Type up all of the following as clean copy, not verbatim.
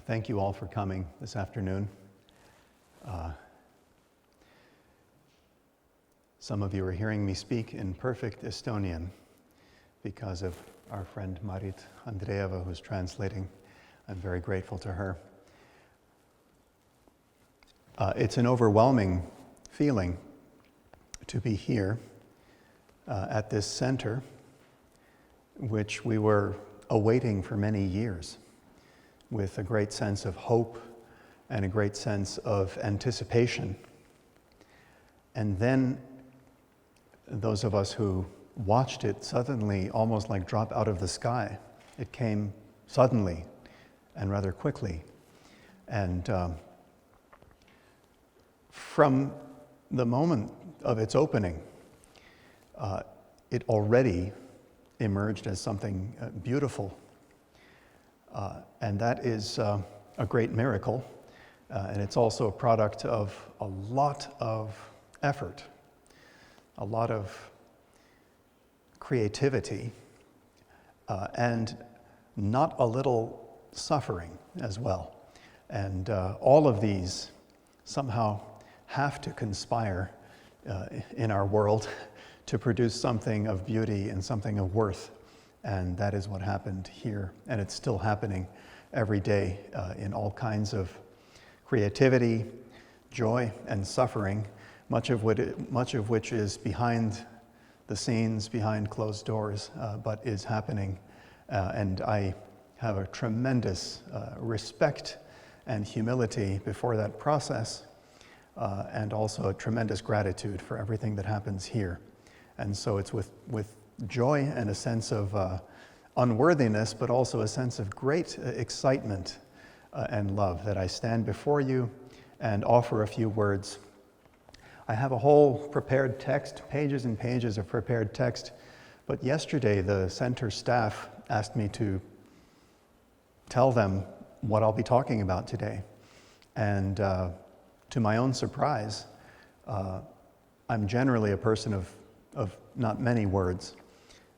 Thank you all for coming this afternoon. Some of you are hearing me speak in perfect Estonian because of our friend Marit Andreeva, who's translating. I'm very grateful to her. It's an overwhelming feeling to be here at this center, which we were awaiting for many years, with a great sense of hope and a great sense of anticipation. And then those of us who watched it suddenly, almost like drop out of the sky. It came suddenly and rather quickly. And from the moment of its opening, it already emerged as something beautiful. And that is a great miracle. And it's also a product of a lot of effort, a lot of creativity, and not a little suffering as well. And all of these somehow have to conspire in our world to produce something of beauty and something of worth. And that is what happened here. And it's still happening every day in all kinds of creativity, joy, and suffering, much of which is behind the scenes, behind closed doors, but is happening. And I have a tremendous respect and humility before that process, and also a tremendous gratitude for everything that happens here. And so it's with joy and a sense of unworthiness, but also a sense of great excitement and love that I stand before you and offer a few words. I have a whole prepared text, pages and pages of prepared text, but yesterday the center staff asked me to tell them what I'll be talking about today. And to my own surprise, I'm generally a person of not many words,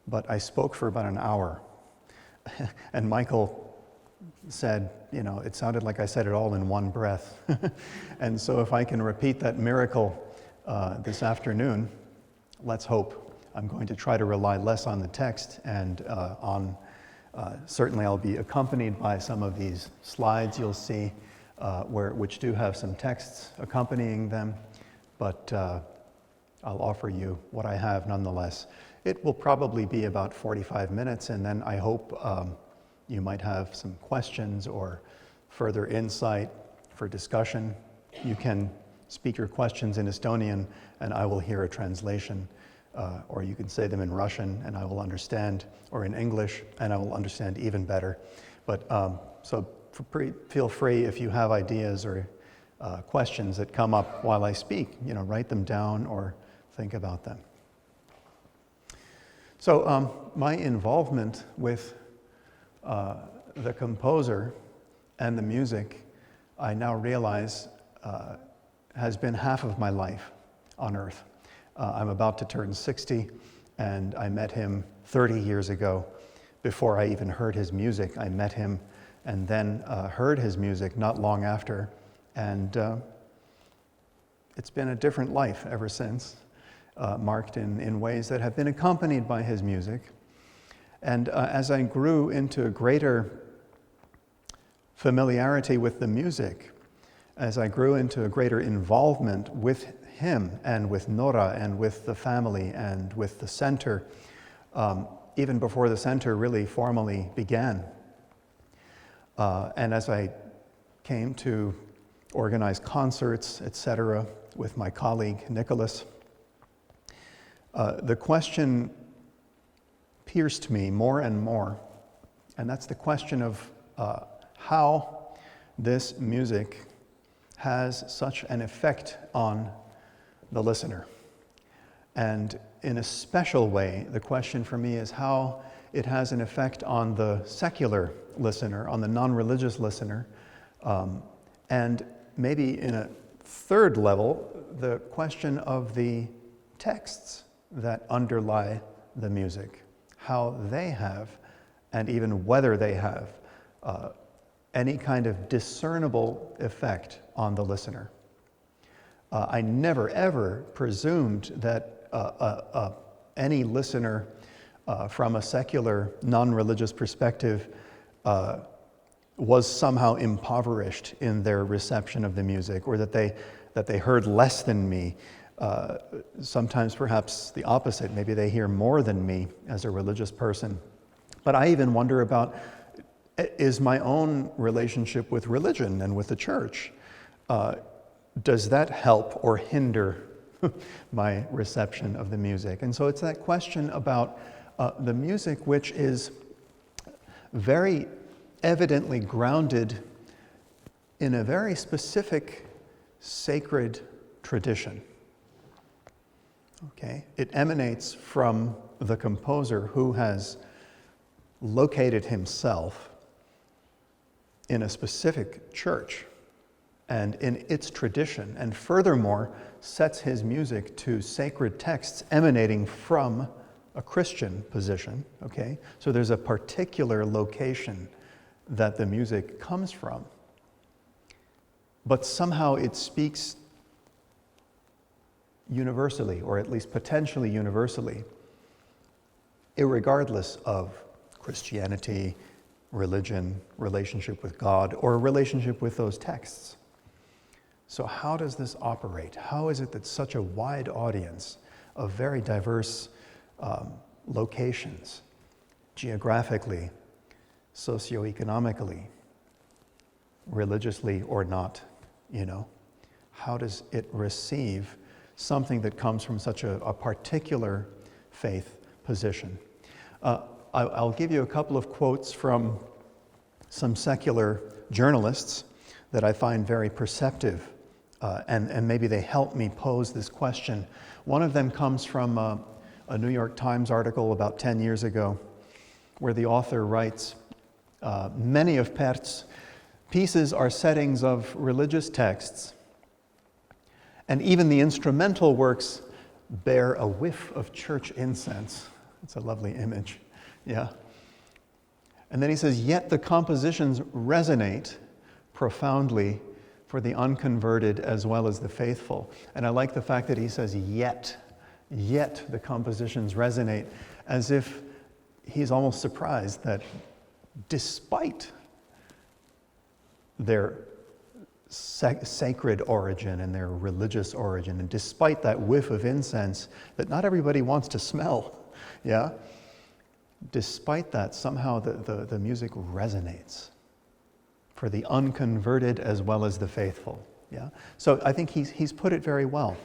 but I spoke for about an hour. And Michael said, it sounded like I said it all in one breath. And so if I can repeat that miracle this afternoon, let's hope. I'm going to try to rely less on the text and certainly I'll be accompanied by some of these slides you'll see which do have some texts accompanying them, but I'll offer you what I have nonetheless. It will probably be about 45 minutes, and then I hope you might have some questions or further insight for discussion. You can speak your questions in Estonian, and I will hear a translation, or you can say them in Russian, and I will understand, or in English, and I will understand even better. But so feel free if you have ideas or questions that come up while I speak, write them down or think about them. So my involvement with the composer and the music, I now realize has been half of my life on earth. I'm about to turn 60, and I met him 30 years ago. Before I even heard his music, I met him and then heard his music not long after, and it's been a different life ever since. Marked in ways that have been accompanied by his music. And as I grew into a greater familiarity with the music, as I grew into a greater involvement with him and with Nora and with the family and with the center, even before the center really formally began, and as I came to organize concerts, etc., with my colleague Nicholas, the question pierced me more and more, and that's the question of how this music has such an effect on the listener. And in a special way, the question for me is how it has an effect on the secular listener, on the non-religious listener, and maybe in a third level, the question of the texts that underlie the music, how they have, and even whether they have, any kind of discernible effect on the listener. I never ever presumed that any listener from a secular, non-religious perspective was somehow impoverished in their reception of the music, or that they heard less than me. Sometimes perhaps the opposite. Maybe they hear more than me as a religious person. But I even wonder about, is my own relationship with religion and with the church, does that help or hinder my reception of the music? And so it's that question about the music, which is very evidently grounded in a very specific sacred tradition. Okay? It emanates from the composer, who has located himself in a specific church and in its tradition, and furthermore sets his music to sacred texts emanating from a Christian position. Okay? So there's a particular location that the music comes from, but somehow it speaks universally, or at least potentially universally, irregardless of Christianity, religion, relationship with God, or relationship with those texts. So how does this operate? How is it that such a wide audience of very diverse locations, geographically, socioeconomically, religiously or not, how does it receive something that comes from such a particular faith position? I'll give you a couple of quotes from some secular journalists that I find very perceptive, and maybe they help me pose this question. One of them comes from a New York Times article about 10 years ago, where the author writes, many of Pärt's pieces are settings of religious texts, and even the instrumental works bear a whiff of church incense. It's a lovely image, yeah. And then he says, yet the compositions resonate profoundly for the unconverted as well as the faithful. And I like the fact that he says, yet the compositions resonate, as if he's almost surprised that despite their sacred origin and their religious origin, and despite that whiff of incense that not everybody wants to smell, yeah? Despite that, somehow the music resonates for the unconverted as well as the faithful, yeah? So I think he's put it very well,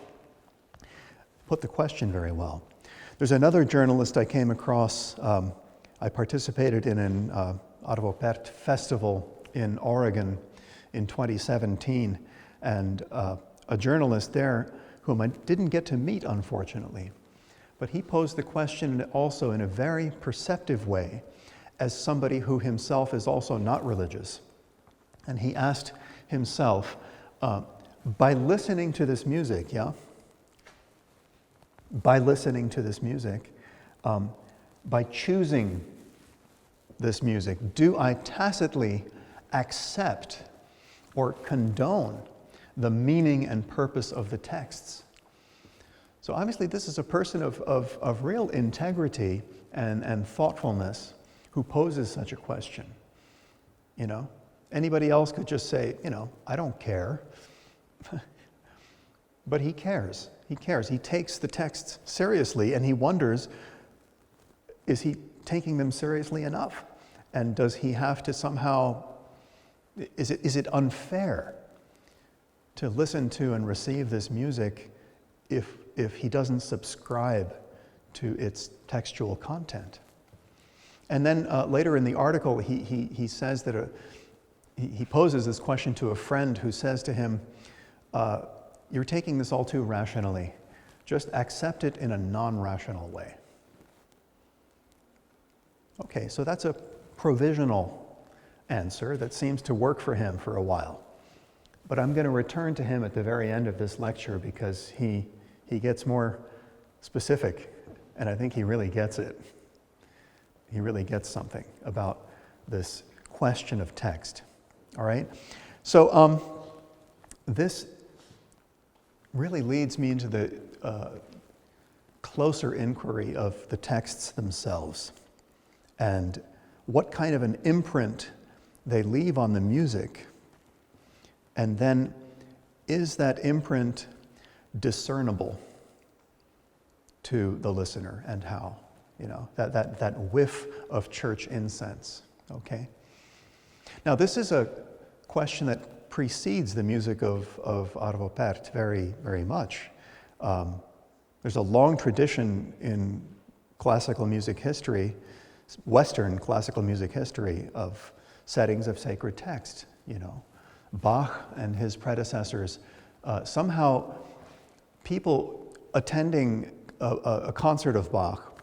put the question very well. There's another journalist I came across. I participated in an Arvo Pärt festival in Oregon in 2017, and a journalist there whom I didn't get to meet, unfortunately, but he posed the question also in a very perceptive way, as somebody who himself is also not religious. And he asked himself, by listening to this music, by listening to this music, by choosing this music, do I tacitly accept or condone the meaning and purpose of the texts? So obviously this is a person of real integrity and thoughtfulness who poses such a question. Anybody else could just say, I don't care. But he cares. He cares. He takes the texts seriously, and he wonders, is he taking them seriously enough? And does he have to somehow, is it unfair to listen to and receive this music if he doesn't subscribe to its textual content? And then later in the article, he says that he poses this question to a friend who says to him, you're taking this all too rationally. Just accept it in a non-rational way. Okay, so that's a provisional answer that seems to work for him for a while. But I'm going to return to him at the very end of this lecture, because he gets more specific, and I think he really gets it. He really gets something about this question of text. All right? So this really leads me into the closer inquiry of the texts themselves and what kind of an imprint they leave on the music. And then, is that imprint discernible to the listener, and how? That whiff of church incense, okay? Now, this is a question that precedes the music of Arvo Pärt very, very much. There's a long tradition in classical music history, Western classical music history, of settings of sacred text, Bach and his predecessors. Somehow, people attending a concert of Bach,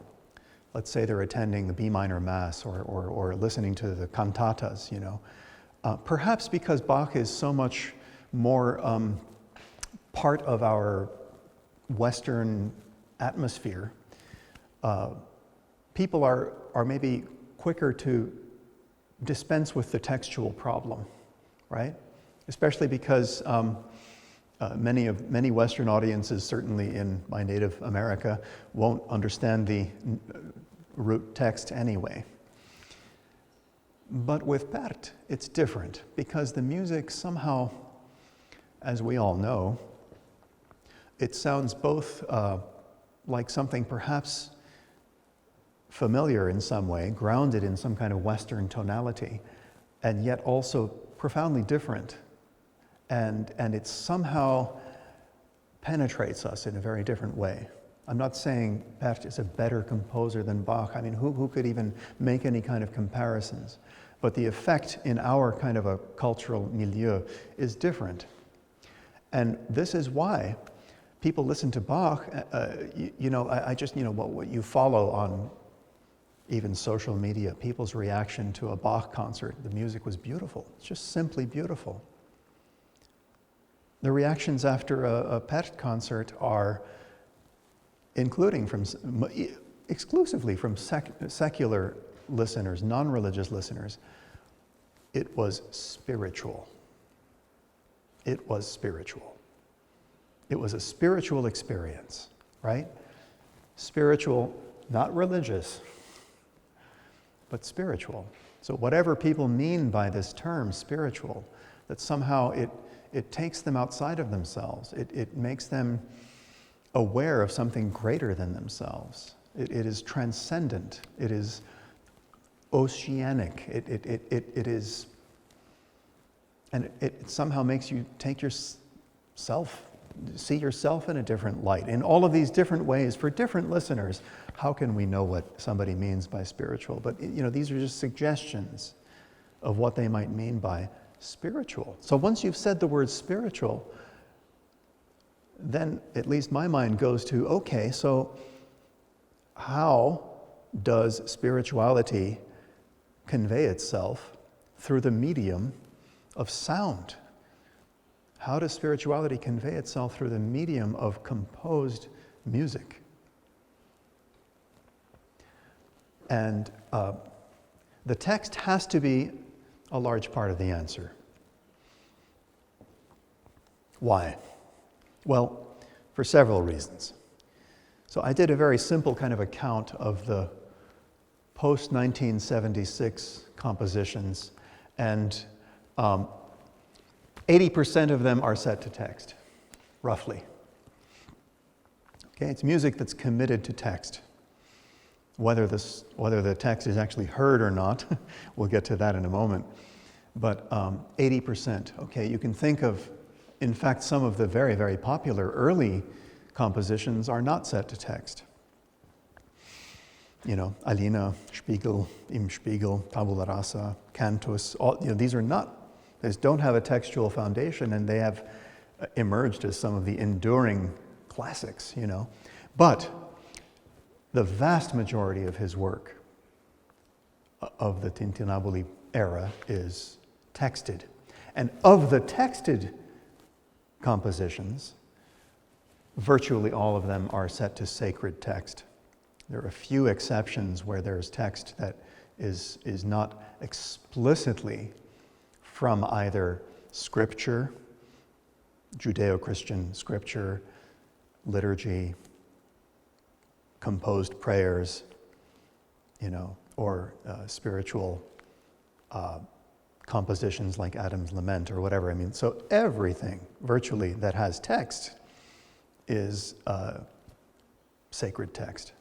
let's say they're attending the B minor Mass or listening to the cantatas, perhaps because Bach is so much more part of our Western atmosphere, people are maybe quicker to dispense with the textual problem, right? Especially because many Western audiences, certainly in my native America, won't understand the root text anyway. But with Pärt, it's different, because the music somehow, as we all know, it sounds both like something perhaps familiar in some way, grounded in some kind of Western tonality, and yet also profoundly different. And it somehow penetrates us in a very different way. I'm not saying Pärt is a better composer than Bach. I mean, who could even make any kind of comparisons? But the effect in our kind of a cultural milieu is different. And this is why people listen to Bach. What you follow on even social media, people's reaction to a Bach concert. The music was beautiful. It's just simply beautiful. The reactions after a Pärt concert are, exclusively from secular listeners, non-religious listeners. It was spiritual. It was spiritual. It was a spiritual experience, right? Spiritual, not religious, but spiritual. So whatever people mean by this term, spiritual, that somehow it takes them outside of themselves. It makes them aware of something greater than themselves. It is transcendent. It is oceanic. It is, and it somehow makes you see yourself in a different light. In all of these different ways, for different listeners, how can we know what somebody means by spiritual? But these are just suggestions of what they might mean by spiritual. So once you've said the word spiritual, then at least my mind goes to, okay, so how does spirituality convey itself through the medium of sound? How does spirituality convey itself through the medium of composed music? And the text has to be a large part of the answer. Why? Well, for several reasons. So I did a very simple kind of account of the post-1976 compositions, and 80% of them are set to text, roughly. Okay, it's music that's committed to text. Whether the text is actually heard or not, we'll get to that in a moment. But 80%, okay, you can think of, in fact, some of the very, very popular early compositions are not set to text. Alina, Spiegel, Im Spiegel, Tabula Rasa, Cantus, these don't have a textual foundation, and they have emerged as some of the enduring classics, But the vast majority of his work of the Tintinnabuli era is texted. And of the texted compositions, virtually all of them are set to sacred text. There are a few exceptions where there's text that is not explicitly from either scripture, Judeo-Christian scripture, liturgy, composed prayers, or spiritual compositions like Adam's Lament or whatever. So everything virtually that has text is sacred text.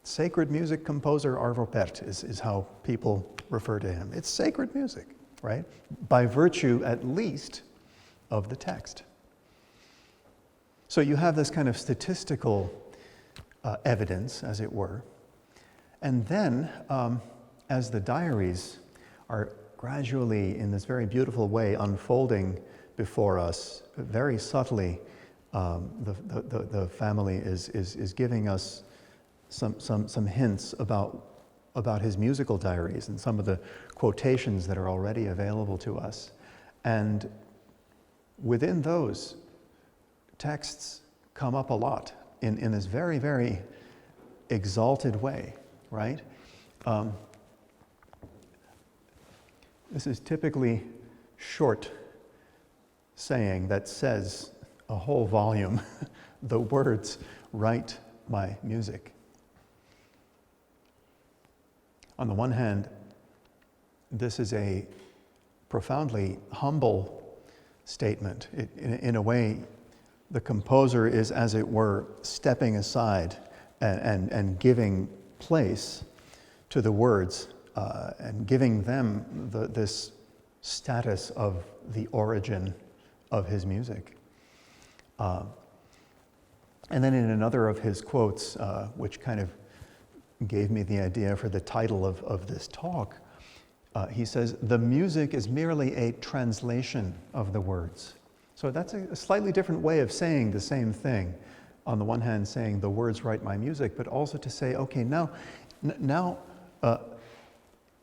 Sacred music composer Arvo Pärt is how people refer to him. It's sacred music, right? By virtue, at least, of the text. So you have this kind of statistical evidence, as it were. And then, as the diaries are gradually, in this very beautiful way, unfolding before us, very subtly, the family is giving us some hints about his musical diaries and some of the quotations that are already available to us. And within those, texts come up a lot in this very, very exalted way, right? This is typically short saying that says a whole volume. The words write my music. On the one hand, this is a profoundly humble statement. In a way, the composer is, as it were, stepping aside and giving place to the words and giving them this status of the origin of his music. And then in another of his quotes, which kind of gave me the idea for the title of this talk, he says, "The music is merely a translation of the words." So that's a slightly different way of saying the same thing. On the one hand, saying the words write my music, but also to say, okay, now,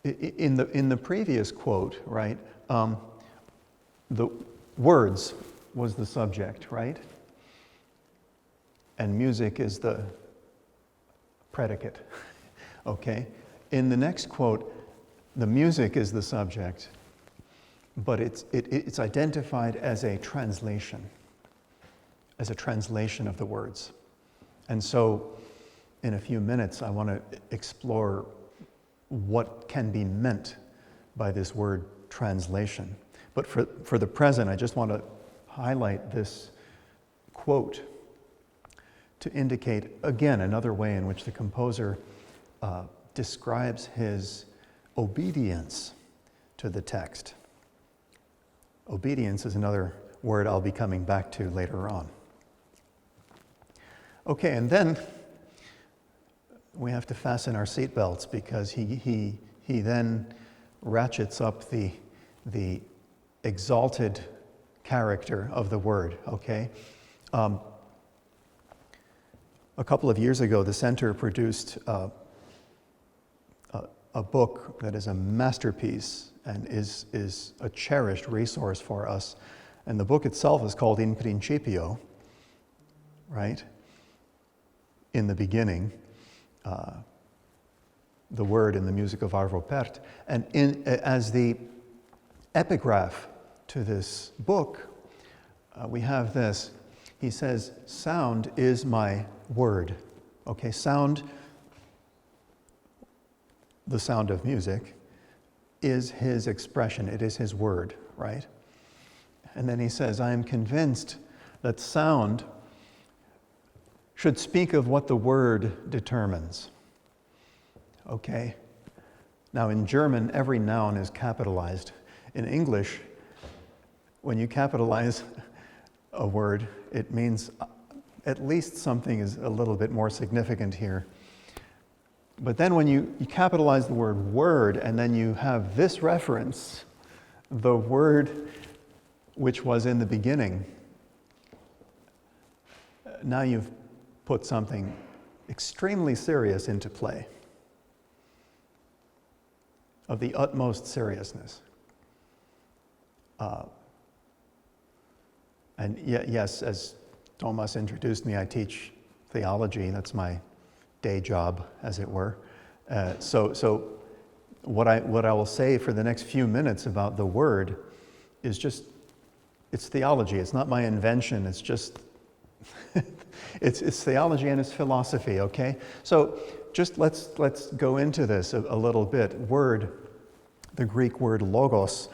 in the previous quote, right, the words was the subject, right? And music is the predicate, okay? In the next quote, the music is the subject, but it's identified as a translation of the words. And so, in a few minutes, I want to explore what can be meant by this word translation. But for the present, I just want to highlight this quote to indicate, again, another way in which the composer describes his obedience to the text. Obedience is another word I'll be coming back to later on. Okay, and then we have to fasten our seatbelts because he then ratchets up the exalted character of the word, okay? A couple of years ago, the Center produced a book that is a masterpiece and is a cherished resource for us. And the book itself is called In Principio, right? In the beginning, the word in the music of Arvo Pärt. And as the epigraph to this book, we have this. He says, "Sound is my word." Okay, sound, the sound of music, is his expression. It is his word, right? And then he says, "I am convinced that sound should speak of what the word determines." Okay? Now, in German, every noun is capitalized. In English, when you capitalize a word, it means at least something is a little bit more significant here. But then when you capitalize the word word, and then you have this reference, the word which was in the beginning, now you've put something extremely serious into play, of the utmost seriousness. And yes, as Thomas introduced me, I teach theology. That's my day job, as it were. So what I will say for the next few minutes about the word is just, it's theology. It's not my invention. It's just, it's theology and it's philosophy, okay? So just let's go into this a little bit. Word, the Greek word logos.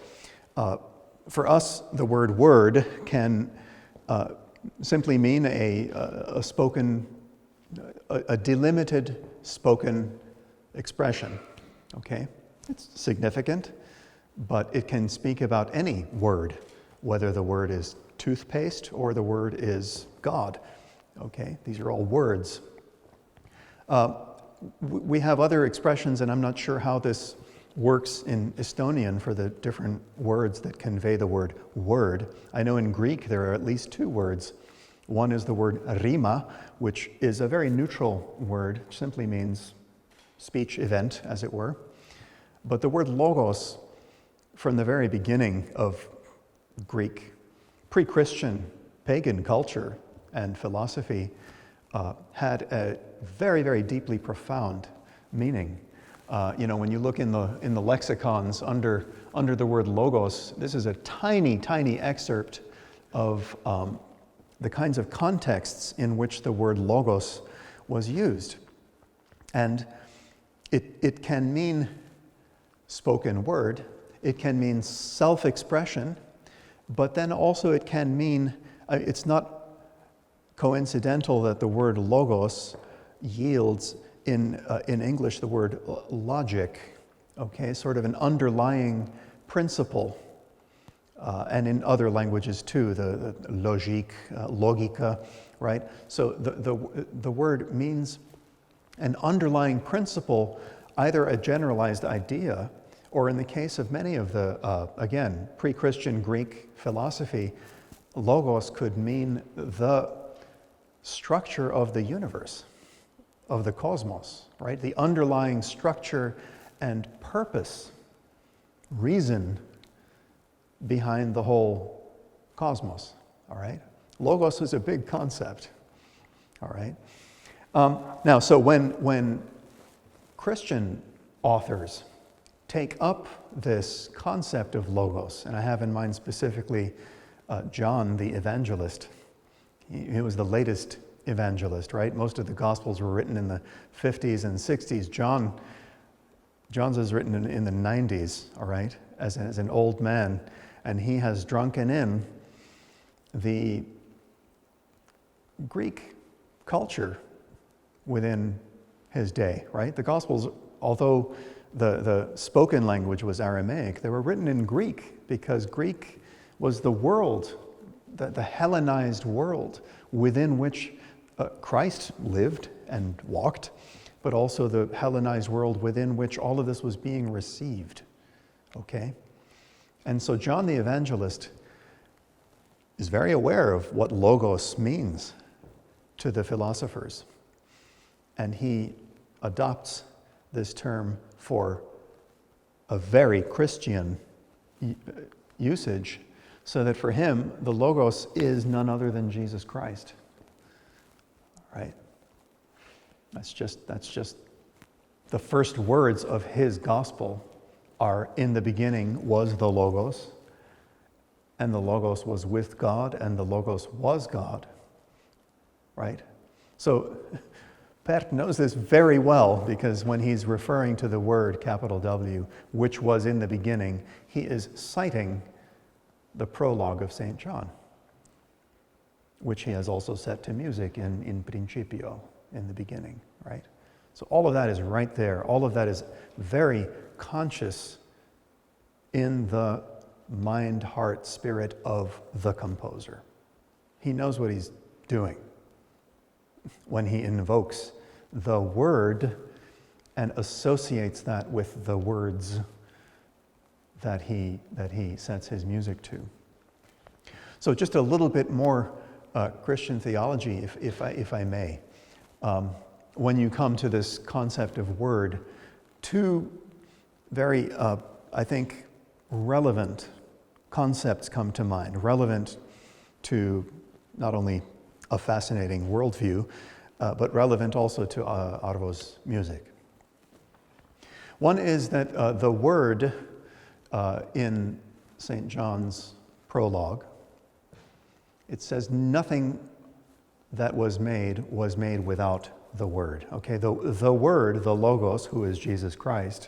For us, the word word can simply mean a spoken, a delimited spoken expression, okay? It's significant, but it can speak about any word, whether the word is toothpaste or the word is God, okay? These are all words. We have other expressions, and I'm not sure how this works in Estonian for the different words that convey the word word. I know in Greek there are at least two words. One is the word rima, which is a very neutral word, simply means speech event, as it were. But the word logos, from the very beginning of Greek, pre-Christian, pagan culture and philosophy, had a very, very deeply profound meaning. When you look in the lexicons under the word logos, this is a tiny, tiny excerpt of the kinds of contexts in which the word logos was used. And it can mean spoken word, it can mean self-expression, but then also it can mean, it's not coincidental that the word logos yields in English the word logic, okay, sort of an underlying principle, and in other languages too, the logique, logika, right? So the word means an underlying principle, either a generalized idea, or in the case of many of the, again, pre-Christian Greek philosophy, logos could mean the structure of the universe, of the cosmos, right? The underlying structure and purpose, reason behind the whole cosmos, all right? Logos is a big concept, all right? Now, so when Christian authors take up this concept of logos, and I have in mind specifically John the evangelist. He was the latest evangelist, right? Most of the Gospels were written in the 50s and 60s. John's is written in the 90s, all right, as an old man, and he has drunken in the Greek culture within his day, right? The Gospels, although the spoken language was Aramaic, they were written in Greek because Greek was the world, the Hellenized world within which Christ lived and walked, but also the Hellenized world within which all of this was being received, okay? And so John the Evangelist is very aware of what logos means to the philosophers, and he adopts this term for a very Christian usage, so that for him, the logos is none other than Jesus Christ. Right? That's just the first words of his gospel are, in the beginning was the Logos, and the Logos was with God, and the Logos was God. Right? So Pärt knows this very well, because when he's referring to the word, capital W, which was in the beginning, he is citing the prologue of St. John, which he has also set to music in principio, in the beginning, right? So all of that is right there. All of that is very conscious in the mind, heart, spirit of the composer. He knows what he's doing when he invokes the word and associates that with the words that he sets his music to. So just a little bit more Christian theology, if I may. When you come to this concept of word, two very, I think, relevant concepts come to mind, relevant to not only a fascinating worldview, but relevant also to Arvo's music. One is that the word in St. John's prologue, it says nothing that was made without the Word. Okay, the Word, the Logos, who is Jesus Christ,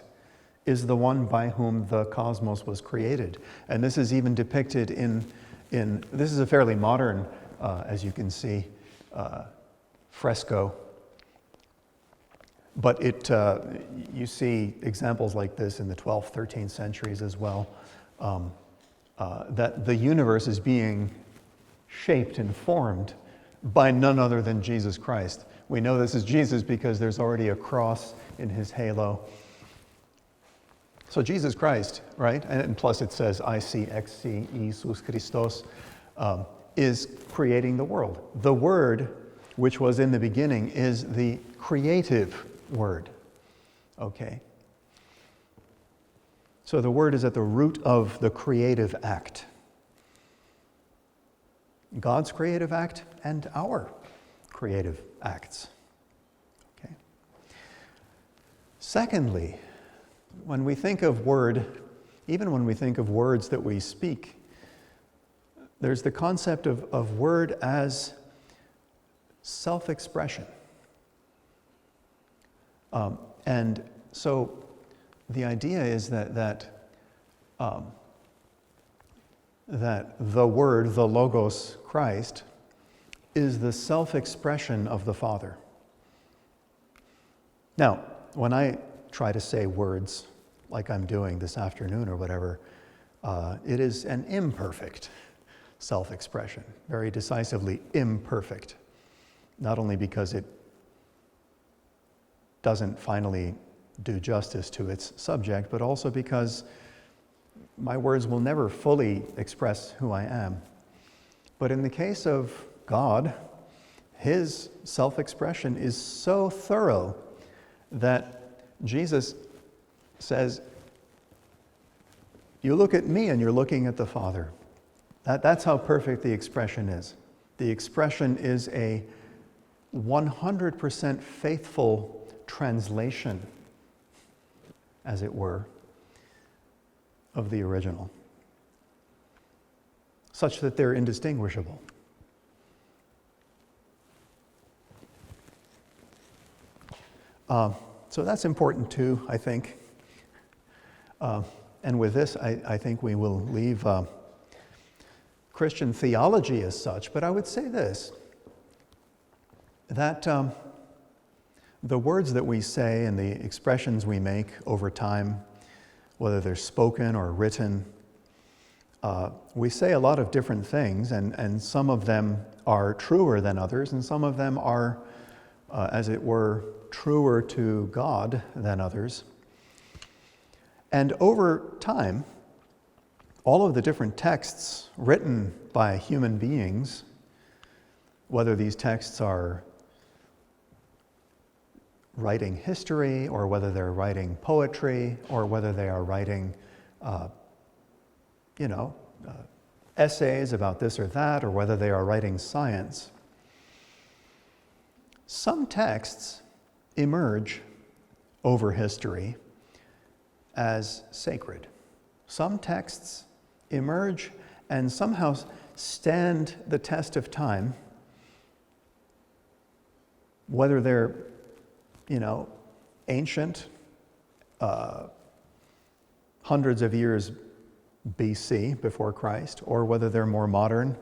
is the one by whom the cosmos was created. And this is even depicted in this is a fairly modern, as you can see, fresco. But you see examples like this in the 12th, 13th centuries as well, that the universe is being shaped and formed by none other than Jesus Christ. We know this is Jesus because there's already a cross in his halo. So Jesus Christ, right? And plus it says, IC, XC, Jesus Christos, is creating the world. The Word, which was in the beginning, is the creative Word. Okay. So the Word is at the root of the creative act. God's creative act and our creative acts. Okay. Secondly, when we think of word, even when we think of words that we speak, there's the concept of word as self-expression. And so the idea is that the Word, the Logos, Christ, is the self-expression of the Father. Now, when I try to say words like I'm doing this afternoon or whatever, it is an imperfect self-expression, very decisively imperfect, not only because it doesn't finally do justice to its subject, but also because my words will never fully express who I am. But in the case of God, his self-expression is so thorough that Jesus says, you look at me and you're looking at the Father. That's how perfect the expression is. The expression is a 100% faithful translation, as it were, of the original, such that they're indistinguishable. So that's important too, I think. And with this, I think we will leave Christian theology as such, but I would say this, that the words that we say and the expressions we make over time, whether they're spoken or written, we say a lot of different things, and some of them are truer than others, and some of them are, as it were, truer to God than others. And over time, all of the different texts written by human beings, whether these texts are writing history, or whether they're writing poetry, or whether they are writing, essays about this or that, or whether they are writing science, some texts emerge over history as sacred. Some texts emerge and somehow stand the test of time, whether they're ancient, hundreds of years BC, before Christ, or whether they're more modern,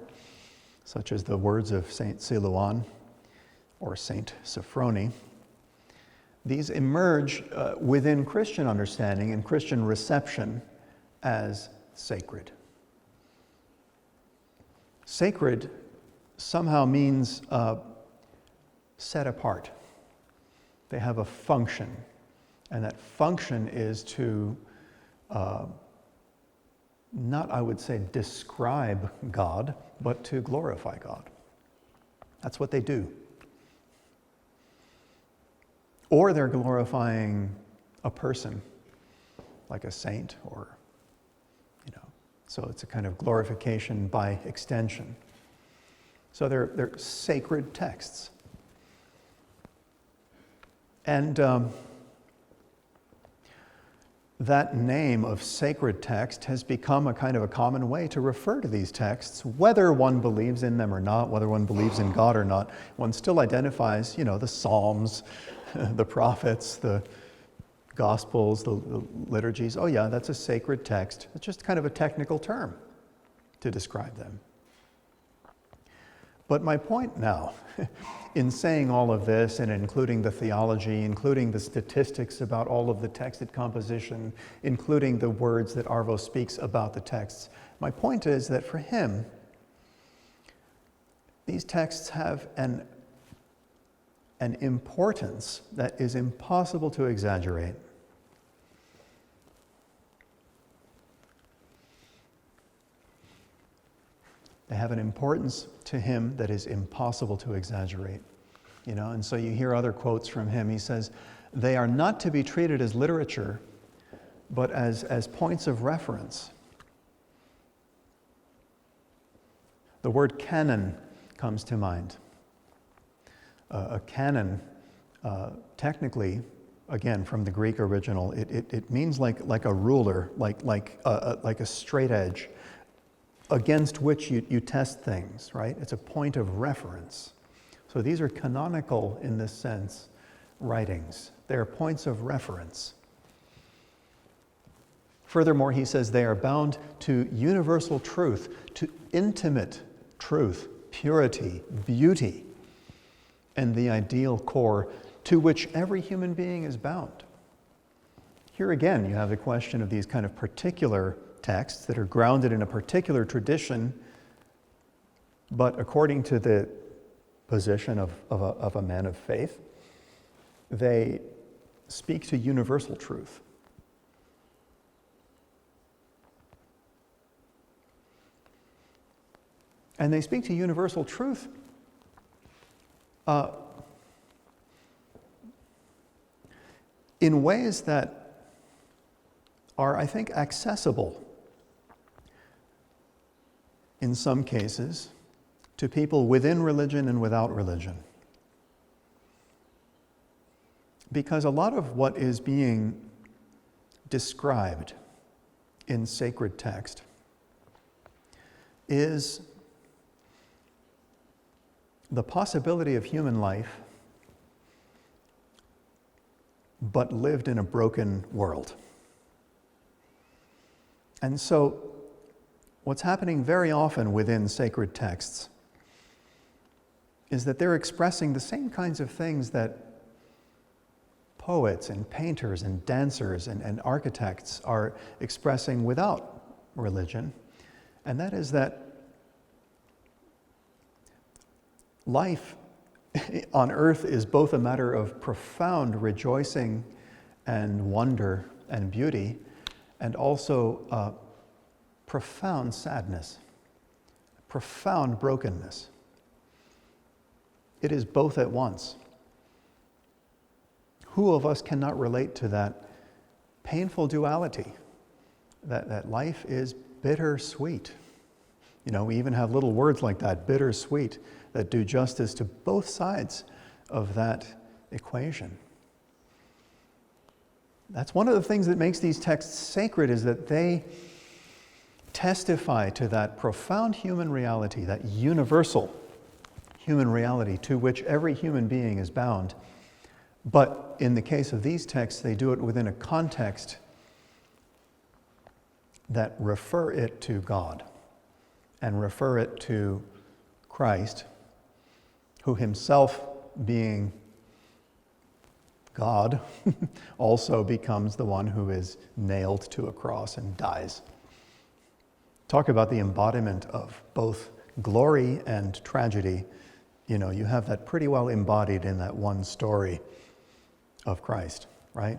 such as the words of Saint Silouan or Saint Sophrony. These emerge within Christian understanding and Christian reception as sacred. Sacred somehow means set apart. They have a function, and that function is to not, I would say, describe God, but to glorify God. That's what they do. Or they're glorifying a person, like a saint, or, so it's a kind of glorification by extension. So they're sacred texts. And that name of sacred text has become a kind of a common way to refer to these texts, whether one believes in them or not, whether one believes in God or not. One still identifies, the Psalms, the prophets, the Gospels, the liturgies. Oh yeah, that's a sacred text. It's just kind of a technical term to describe them. But my point now, in saying all of this and including the theology, including the statistics about all of the texted composition, including the words that Arvo speaks about the texts, my point is that for him, these texts have an importance that is impossible to exaggerate. They have an importance to him that is impossible to exaggerate. And so you hear other quotes from him. He says, they are not to be treated as literature, but as points of reference. The word canon comes to mind. A canon, technically, again, from the Greek original, it means like a ruler, like a straight edge, against which you test things, right? It's a point of reference. So these are canonical, in this sense, writings. They are points of reference. Furthermore, he says they are bound to universal truth, to intimate truth, purity, beauty, and the ideal core to which every human being is bound. Here again, you have the question of these kind of particular texts that are grounded in a particular tradition, but according to the position of a man of faith, they speak to universal truth. And they speak to universal truth in ways that are, I think, accessible in some cases to people within religion and without religion. Because a lot of what is being described in sacred text is the possibility of human life, but lived in a broken world. And so, what's happening very often within sacred texts is that they're expressing the same kinds of things that poets and painters and dancers and architects are expressing without religion, and that is that life on earth is both a matter of profound rejoicing and wonder and beauty, and also profound sadness, profound brokenness. It is both at once. Who of us cannot relate to that painful duality, that life is bittersweet? We even have little words like that, bittersweet, that do justice to both sides of that equation. That's one of the things that makes these texts sacred, is that they testify to that profound human reality, that universal human reality to which every human being is bound. But in the case of these texts, they do it within a context that refer it to God and refer it to Christ, who himself, being God, also becomes the one who is nailed to a cross and dies. Talk about the embodiment of both glory and tragedy. You have that pretty well embodied in that one story of Christ, right?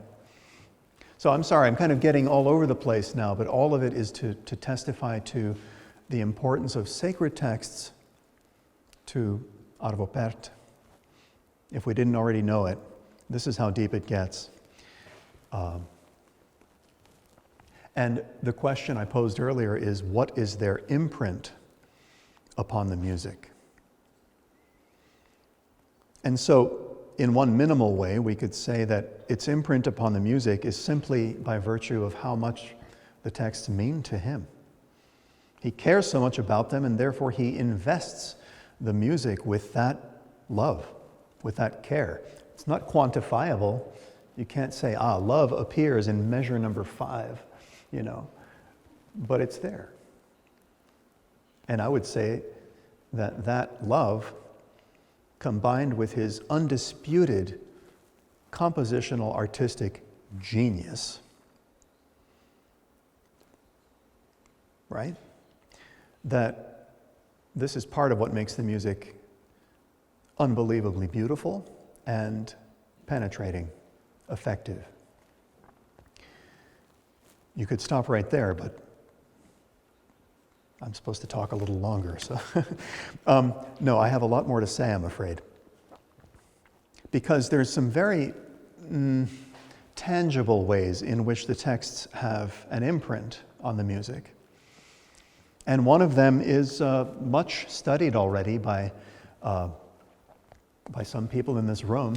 So I'm sorry, I'm kind of getting all over the place now, but all of it is to testify to the importance of sacred texts to Arvo Pärt. If we didn't already know it, this is how deep it gets. And the question I posed earlier is, what is their imprint upon the music? And so in one minimal way, we could say that its imprint upon the music is simply by virtue of how much the texts mean to him. He cares so much about them, and therefore he invests the music with that love, with that care. It's not quantifiable. You can't say, love appears in measure number 5, but it's there. And I would say that love, combined with his undisputed compositional artistic genius, right? That this is part of what makes the music unbelievably beautiful and penetrating, effective. You could stop right there, but I'm supposed to talk a little longer, so no, I have a lot more to say, I'm afraid. Because there's some very tangible ways in which the texts have an imprint on the music. And one of them is much studied already by some people in this room,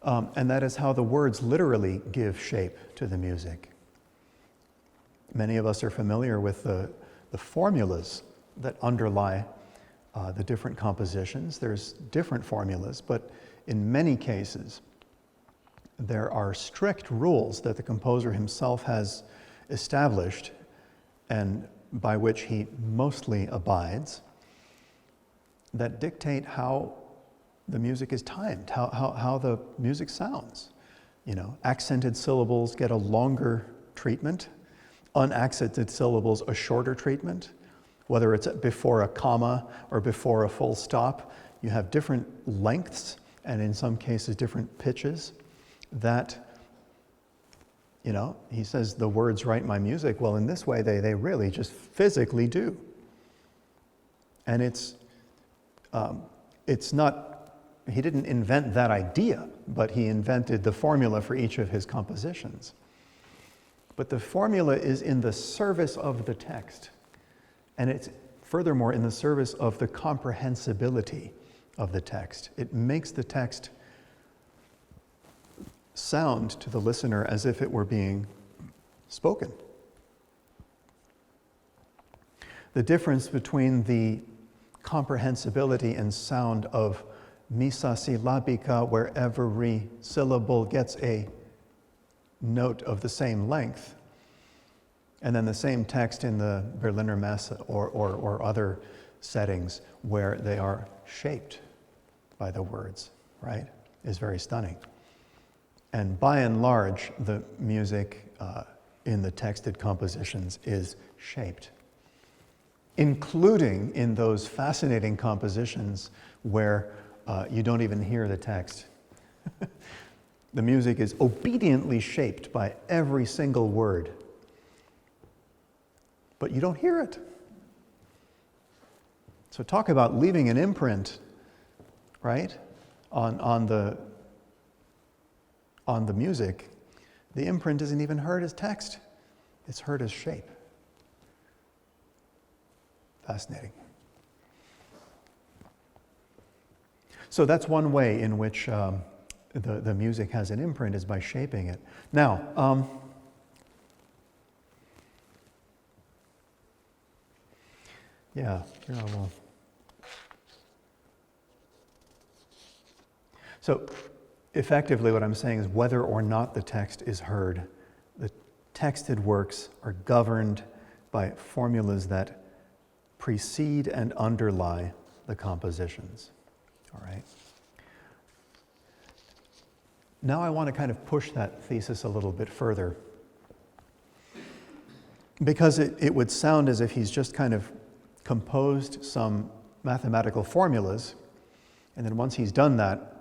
and that is how the words literally give shape to the music. Many of us are familiar with the formulas that underlie the different compositions. There's different formulas, but in many cases, there are strict rules that the composer himself has established and by which he mostly abides, that dictate how the music is timed, how the music sounds. Accented syllables get a longer treatment, unaccented syllables a shorter treatment. Whether it's before a comma or before a full stop, you have different lengths and in some cases different pitches that, he says the words write my music. Well, in this way, they really just physically do. And it's not, he didn't invent that idea, but he invented the formula for each of his compositions. But the formula is in the service of the text. And it's furthermore in the service of the comprehensibility of the text. It makes the text sound to the listener as if it were being spoken. The difference between the comprehensibility and sound of misa syllabica, where every syllable gets a note of the same length, and then the same text in the Berliner Messe or other settings where they are shaped by the words, right, is very stunning. And by and large, the music in the texted compositions is shaped, including in those fascinating compositions where you don't even hear the text. The music is obediently shaped by every single word, but you don't hear it. So talk about leaving an imprint, right, on the music. The imprint isn't even heard as text. It's heard as shape. Fascinating. So that's one way in which the music has an imprint, is by shaping it. Now, here I will. So effectively what I'm saying is whether or not the text is heard, the texted works are governed by formulas that precede and underlie the compositions. All right. Now I want to kind of push that thesis a little bit further, because it would sound as if he's just kind of composed some mathematical formulas, and then once he's done that,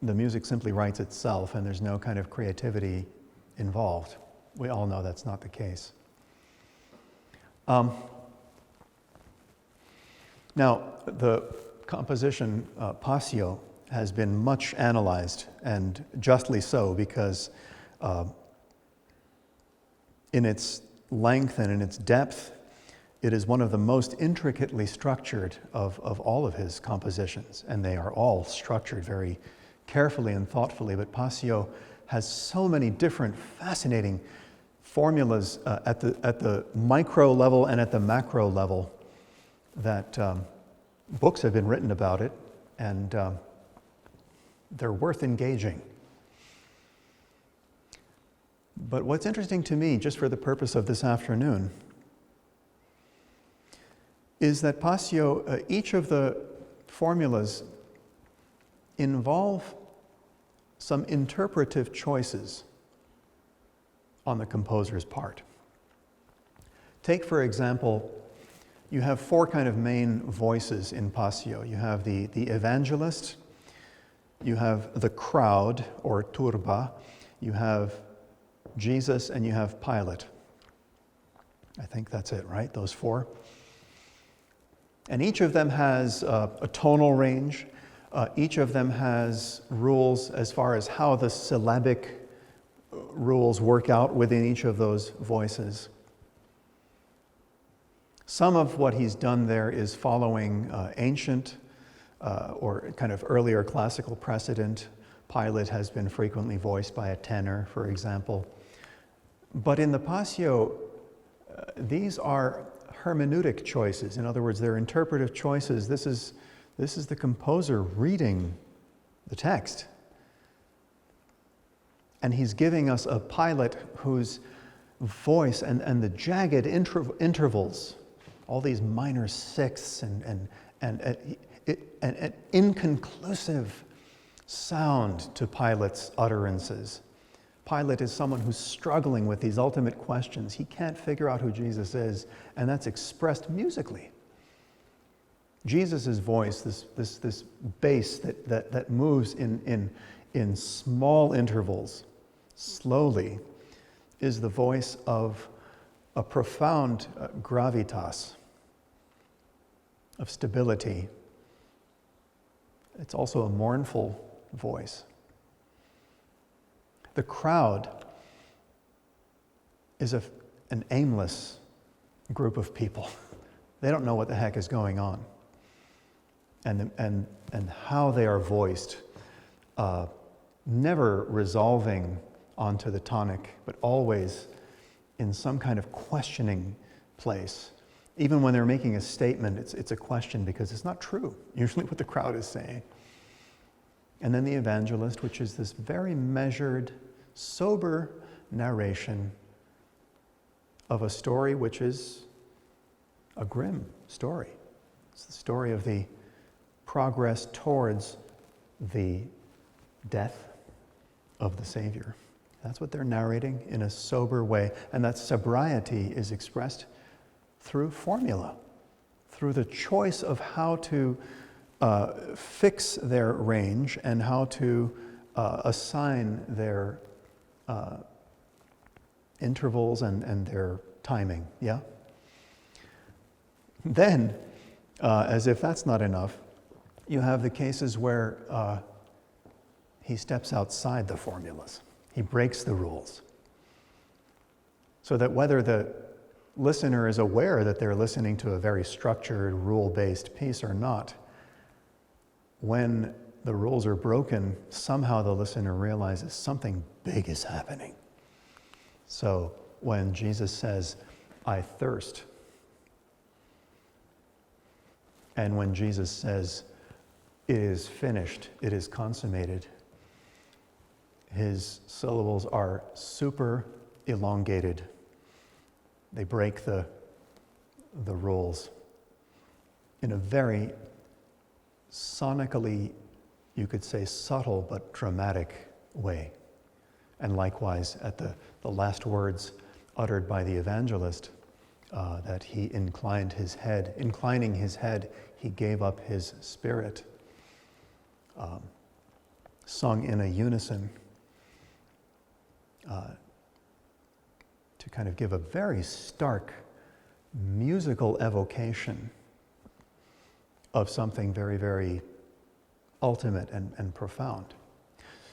the music simply writes itself and there's no kind of creativity involved. We all know that's not the case. Now, the composition Passio has been much analyzed, and justly so, because in its length and in its depth, it is one of the most intricately structured of all of his compositions, and they are all structured very carefully and thoughtfully, but Passio has so many different fascinating formulas at the micro level and at the macro level that books have been written about it, and they're worth engaging. But what's interesting to me, just for the purpose of this afternoon, is that Passio, each of the formulas involve some interpretive choices on the composer's part. Take, for example, you have four kind of main voices in Passio. You have the evangelist, you have the crowd, or turba, you have Jesus, and you have Pilate. I think that's it, right? Those four. And each of them has a tonal range. Each of them has rules as far as how the syllabic rules work out within each of those voices. Some of what he's done there is following ancient or kind of earlier classical precedent. Pilate has been frequently voiced by a tenor, for example. But in the Passio, these are hermeneutic choices. In other words, they're interpretive choices. This is the composer reading the text. And he's giving us a Pilate whose voice and the jagged intervals, all these minor sixths and an inconclusive sound to Pilate's utterances. Pilate is someone who's struggling with these ultimate questions. He can't figure out who Jesus is, and that's expressed musically. Jesus' voice, this bass that moves in small intervals, slowly, is the voice of a profound gravitas, of stability. It's also a mournful voice. The crowd is an aimless group of people. They don't know what the heck is going on. And how they are voiced, never resolving onto the tonic, but always in some kind of questioning place. Even when they're making a statement, it's a question because it's not true, usually what the crowd is saying. And then the evangelist, which is this very measured, sober narration of a story which is a grim story. It's the story of the progress towards the death of the Savior. That's what they're narrating in a sober way. And that sobriety is expressed through formula, through the choice of how to fix their range and how to assign their intervals and their timing, yeah? Then, as if that's not enough, you have the cases where he steps outside the formulas. He breaks the rules. So that whether the listener is aware that they're listening to a very structured, rule-based piece or not, when the rules are broken, somehow the listener realizes something big is happening. So when Jesus says, "I thirst," and when Jesus says, "It is finished, it is consummated," his syllables are super elongated. They break the rules in a very sonically, you could say, subtle but dramatic way. And likewise, at the last words uttered by the evangelist, that he inclining his head, he gave up his spirit, sung in a unison, to kind of give a very stark musical evocation of something very, very ultimate and profound.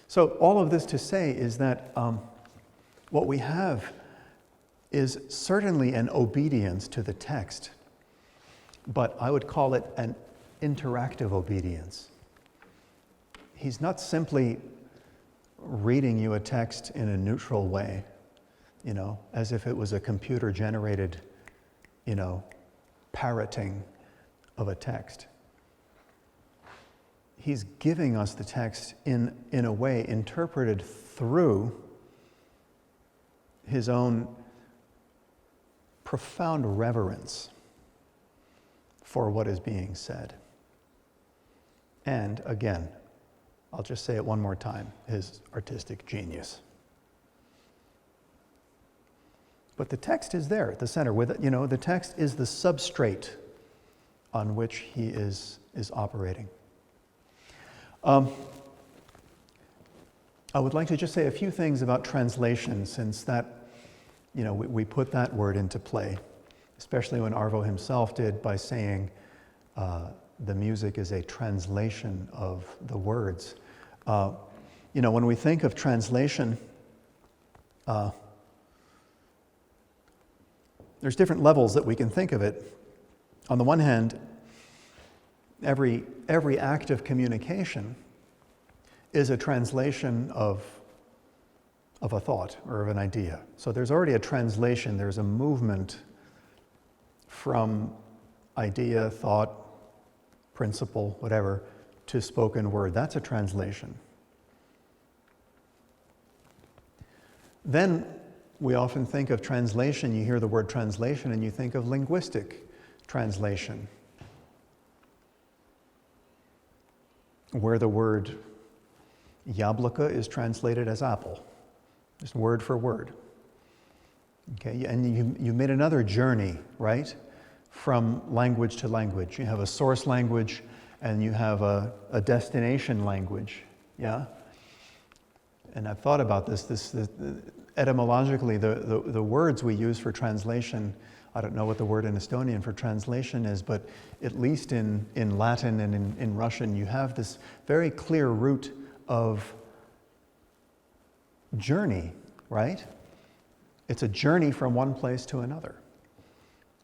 So all of this to say is that what we have is certainly an obedience to the text, but I would call it an interactive obedience. he's not simply reading you a text in a neutral way, as if it was a computer-generated, parroting of a text. He's giving us the text in a way interpreted through his own profound reverence for what is being said. And again, I'll just say it one more time, his artistic genius. But the text is there at the center. The text is the substrate on which he is operating. I would like to just say a few things about translation, since that, we put that word into play, especially when Arvo himself did by saying the music is a translation of the words. When we think of translation, there's different levels that we can think of it. On the one hand, every act of communication is a translation of a thought or of an idea. So there's already a translation, there's a movement from idea, thought, principle, whatever, to spoken word. That's a translation. Then we often think of translation, you hear the word translation and you think of linguistic translation, where the word яблоко is translated as apple, just word for word. Okay, and you made another journey, right, from language to language. You have a source language and you have a destination language, yeah? And I've thought about this etymologically, the words we use for translation, I don't know what the word in Estonian for translation is, but at least in Latin and in Russian, you have this very clear root of journey, right? It's a journey from one place to another.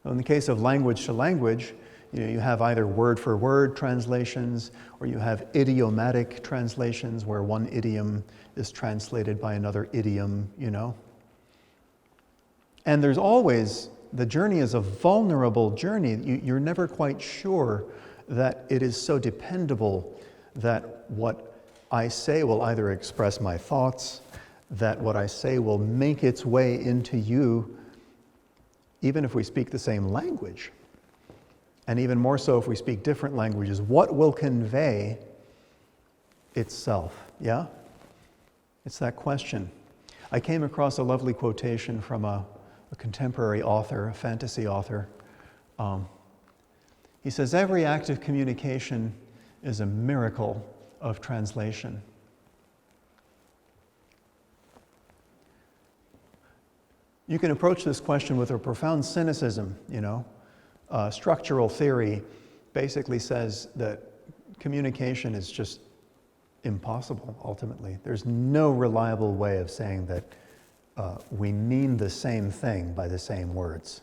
So in the case of language to language, you have either word for word translations, or you have idiomatic translations where one idiom is translated by another idiom, And there's always, the journey is a vulnerable journey. You're never quite sure that it is so dependable that what I say will either express my thoughts, that what I say will make its way into you, even if we speak the same language. And even more so if we speak different languages, what will convey itself? Yeah? It's that question. I came across a lovely quotation from a contemporary author, a fantasy author. He says, every act of communication is a miracle of translation. You can approach this question with a profound cynicism, Structural theory basically says that communication is just impossible, ultimately. There's no reliable way of saying that we mean the same thing by the same words.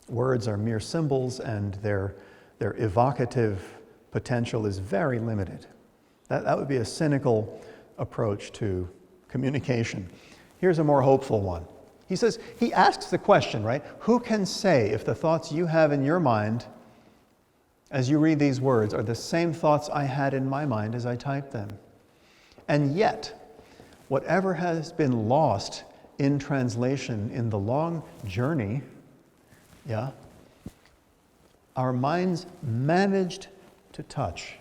Words are mere symbols, and their evocative potential is very limited. That would be a cynical approach to communication. Here's a more hopeful one. He asks the question, right? Who can say if the thoughts you have in your mind as you read these words are the same thoughts I had in my mind as I typed them? And yet, whatever has been lost in translation in the long journey, our minds managed to touch,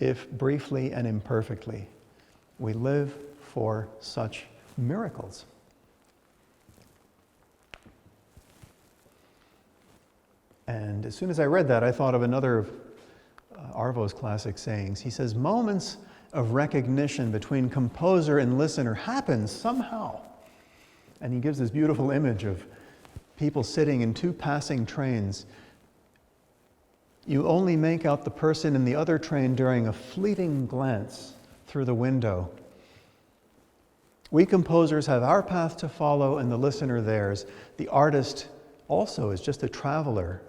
if briefly and imperfectly. We live for such miracles. And as soon as I read that, I thought of another of Arvo's classic sayings. He says, moments of recognition between composer and listener happen somehow. And he gives this beautiful image of people sitting in two passing trains. You only make out the person in the other train during a fleeting glance through the window. We composers have our path to follow and the listener theirs. The artist also is just a traveler.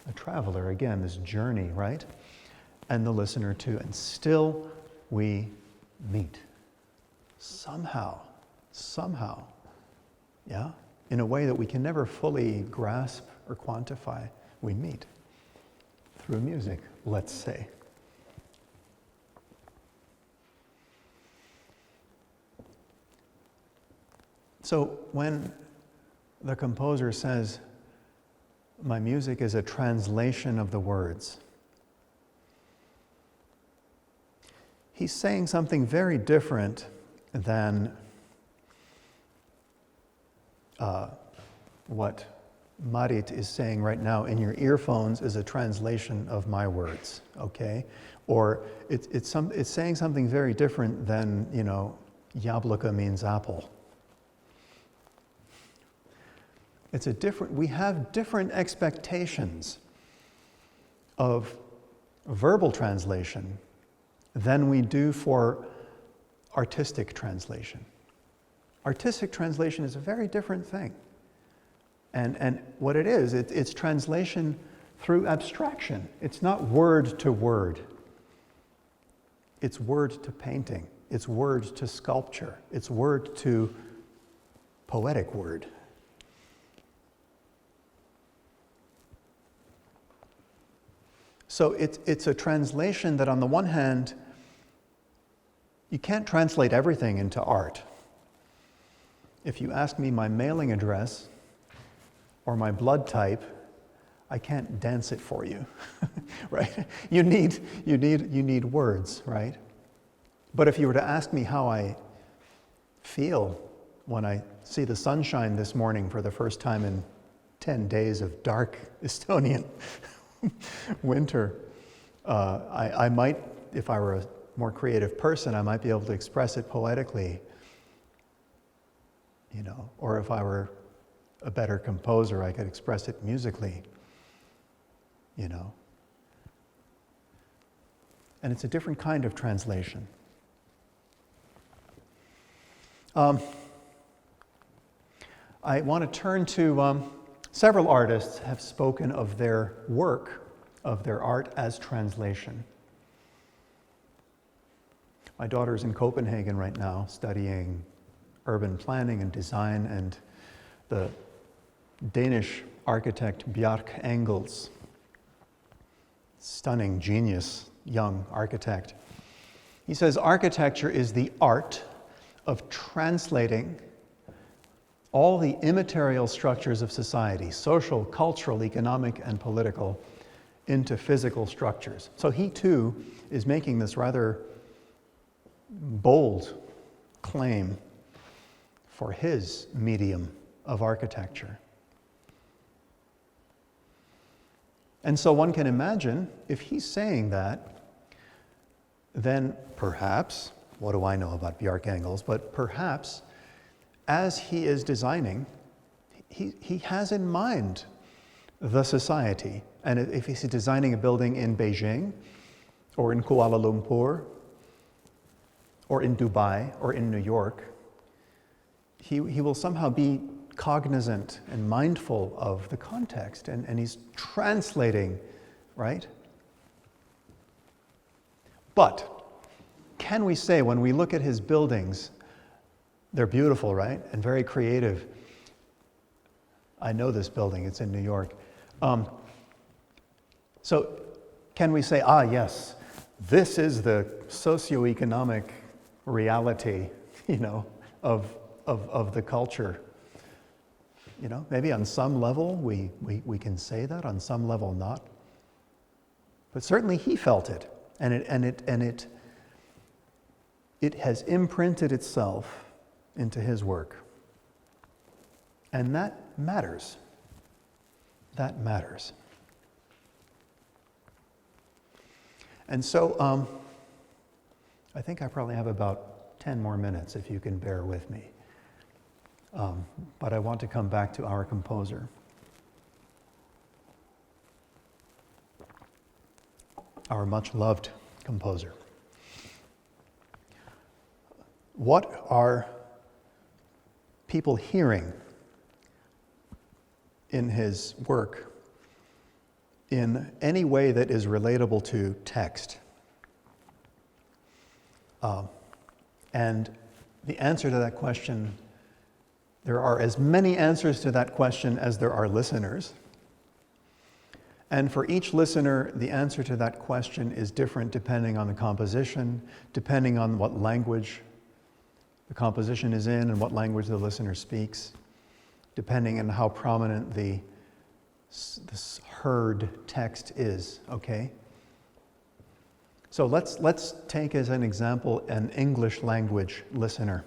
A traveler, again, this journey, right? and the listener too, and still we meet. Somehow, yeah, in a way that we can never fully grasp or quantify, we meet through music, let's say. So when the composer says, my music is a translation of the words, he's saying something very different than what Marit is saying right now in your earphones is a translation of my words, okay? Or it's saying something very different than, jabloko means apple. We have different expectations of verbal translation than we do for artistic translation. Artistic translation is a very different thing. And what it is, it's translation through abstraction. It's not word to word. It's word to painting. It's word to sculpture. It's word to poetic word. So it's a translation that on the one hand, you can't translate everything into art. If you ask me my mailing address or my blood type, I can't dance it for you, right? You need words, right? But if you were to ask me how I feel when I see the sunshine this morning for the first time in 10 days of dark Estonian winter, I might, if I were a more creative person, I might be able to express it poetically, or if I were a better composer, I could express it musically, And it's a different kind of translation. I want to turn to several artists have spoken of their work, of their art as translation. My daughter's in Copenhagen right now studying urban planning and design, and the Danish architect Bjarke Ingels, stunning genius, young architect. He says architecture is the art of translating all the immaterial structures of society, social, cultural, economic, and political, into physical structures. So he too is making this rather bold claim for his medium of architecture. And so one can imagine, if he's saying that, then perhaps, what do I know about Bjarke Ingels, but perhaps as he is designing, he has in mind the society. And if he's designing a building in Beijing, or in Kuala Lumpur, or in Dubai, or in New York, he will somehow be cognizant and mindful of the context, and he's translating, right? But can we say, when we look at his buildings, they're beautiful, right? And very creative. I know this building, it's in New York. So can we say, yes, this is the socioeconomic reality, of the culture? Maybe on some level we can say that, on some level not. But certainly he felt it, and it has imprinted itself into his work. And that matters. That matters. And so I think I probably have about 10 more minutes, if you can bear with me. But I want to come back to our composer. Our much-loved composer. What are people hearing in his work in any way that is relatable to text. And the answer to that question, there are as many answers to that question as there are listeners. And for each listener, the answer to that question is different depending on the composition, depending on what language the composition is in and what language the listener speaks, depending on how prominent this heard text is, okay? So let's take as an example an English language listener.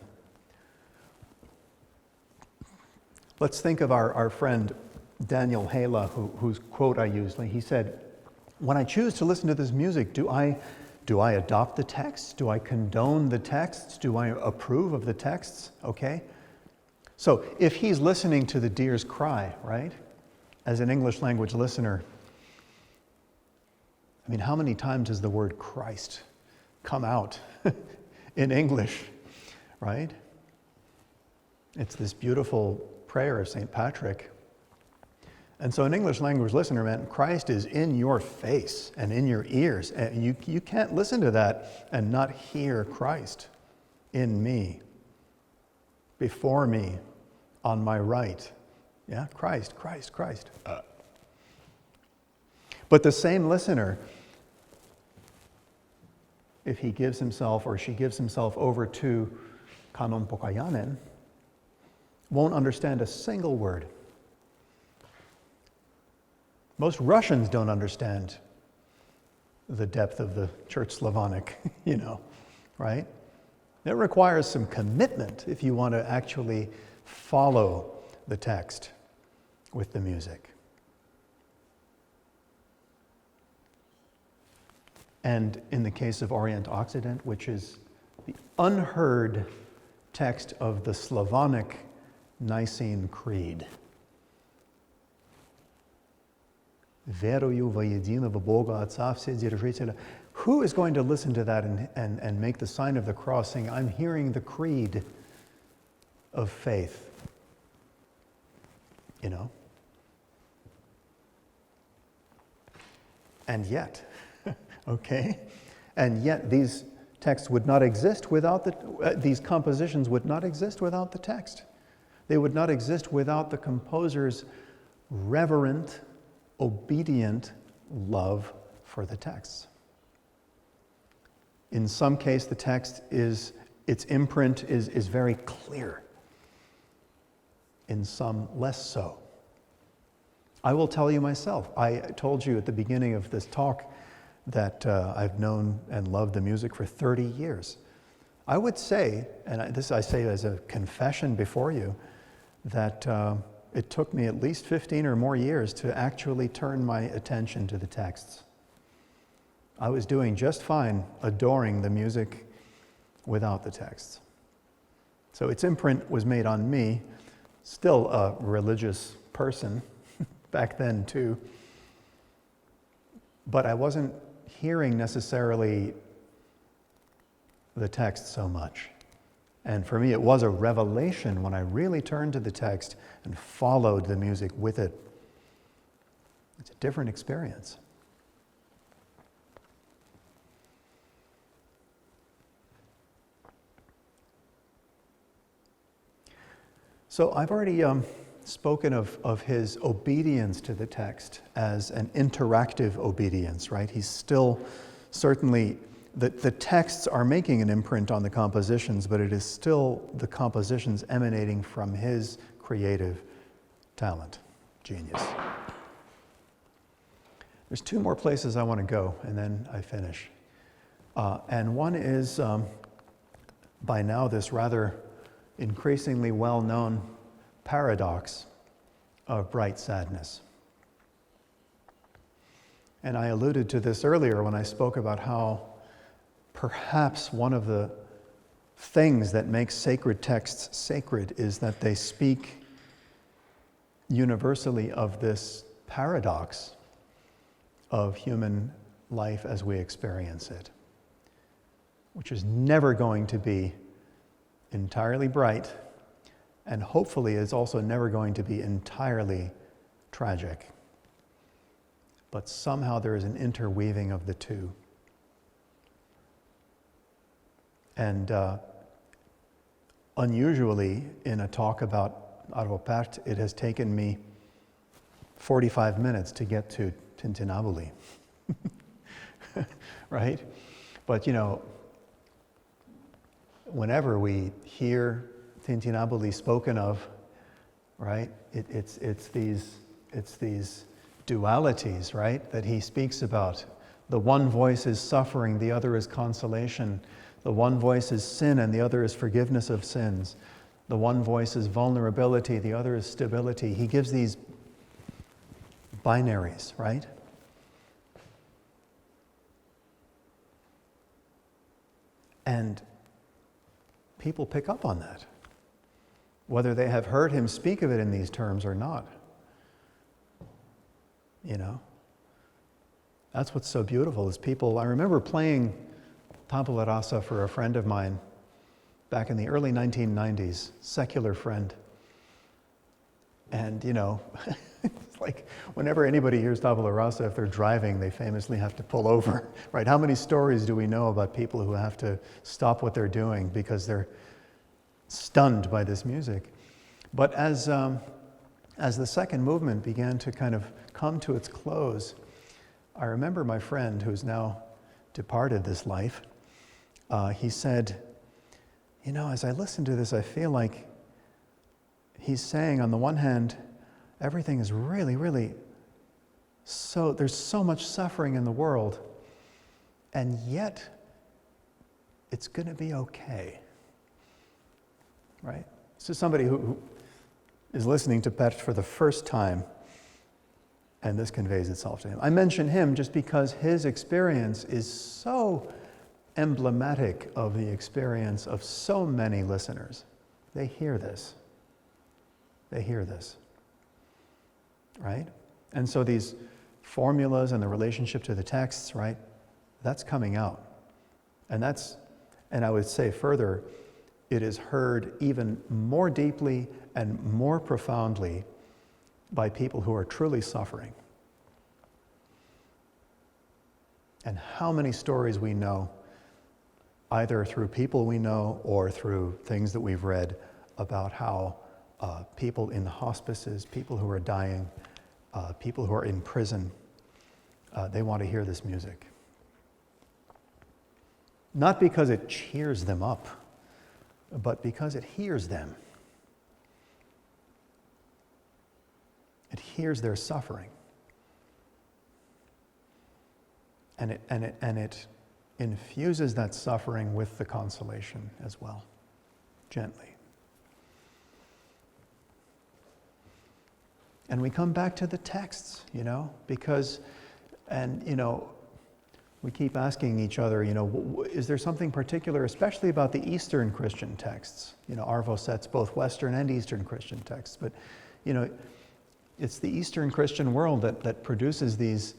Let's think of our friend Daniel Hala, whose quote I used. He said, when I choose to listen to this music, do I adopt the text? Do I condone the texts? Do I approve of the texts? Okay? So if he's listening to the deer's cry, right, as an English language listener, I mean, how many times does the word Christ come out in English, right? It's this beautiful prayer of St. Patrick. And so an English language listener meant Christ is in your face and in your ears. And you can't listen to that and not hear Christ in me, before me, on my right. Yeah, Christ, Christ, Christ. But the same listener, if he gives himself or she gives himself over to kanon pokayanen, won't understand a single word. Most Russians don't understand the depth of the Church Slavonic, right? It requires some commitment if you want to actually follow the text with the music. And in the case of Orient-Occident, which is the unheard text of the Slavonic Nicene Creed. Верую во единого Бога Отца Вседержителя. Who is going to listen to that and make the sign of the cross saying, I'm hearing the creed of faith? And yet, okay? And yet these texts would not exist without these compositions would not exist without the text. They would not exist without the composer's reverent, obedient love for the texts. In some case, the text its imprint is very clear. In some, less so. I will tell you myself. I told you at the beginning of this talk that I've known and loved the music for 30 years. I would say, and this I say as a confession before you, that it took me at least 15 or more years to actually turn my attention to the texts. I was doing just fine adoring the music without the texts. So its imprint was made on me, still a religious person back then too, but I wasn't hearing necessarily the text so much. And for me, it was a revelation when I really turned to the text and followed the music with it. It's a different experience. So I've already spoken of his obedience to the text as an interactive obedience, right? He's still certainly, the texts are making an imprint on the compositions, but it is still the compositions emanating from his creative talent, genius. There's two more places I want to go, and then I finish. And one is, by now, this rather increasingly well-known paradox of bright sadness. And I alluded to this earlier when I spoke about how perhaps one of the things that makes sacred texts sacred is that they speak universally of this paradox of human life as we experience it, which is never going to be entirely bright, and hopefully is also never going to be entirely tragic. but somehow there is an interweaving of the two. And unusually, in a talk about Arvo Pärt, it has taken me 45 minutes to get to Tintinnabuli. Right? But whenever we hear Tintinnabuli spoken of, right, it's these dualities, right, that he speaks about. The one voice is suffering, the other is consolation. The one voice is sin and the other is forgiveness of sins. The one voice is vulnerability, the other is stability. He gives these binaries, right? And people pick up on that, whether they have heard him speak of it in these terms or not. That's what's so beautiful is people. I remember playing Tabula Rasa for a friend of mine back in the early 1990s, secular friend. And it's like whenever anybody hears Tabula Rasa, if they're driving, they famously have to pull over, right? How many stories do we know about people who have to stop what they're doing because they're stunned by this music? But as the second movement began to kind of come to its close, I remember my friend, who's now departed this life, he said, as I listen to this, I feel like he's saying, on the one hand, everything is really, really there's so much suffering in the world, and yet it's going to be okay, right? So somebody who is listening to Pärt for the first time, and this conveys itself to him. I mention him just because his experience is so emblematic of the experience of so many listeners. They hear this. Right? And so these formulas and the relationship to the texts, right, that's coming out. And I would say further, it is heard even more deeply and more profoundly by people who are truly suffering. And how many stories we know, either through people we know or through things that we've read, about how people in hospices, people who are dying, people who are in prison, they want to hear this music. Not because it cheers them up, but because it hears them. It hears their suffering. And it infuses that suffering with the consolation as well, gently. And we come back to the texts, because, we keep asking each other, is there something particular, especially about the Eastern Christian texts? Arvo sets both Western and Eastern Christian texts, but, it's the Eastern Christian world that produces these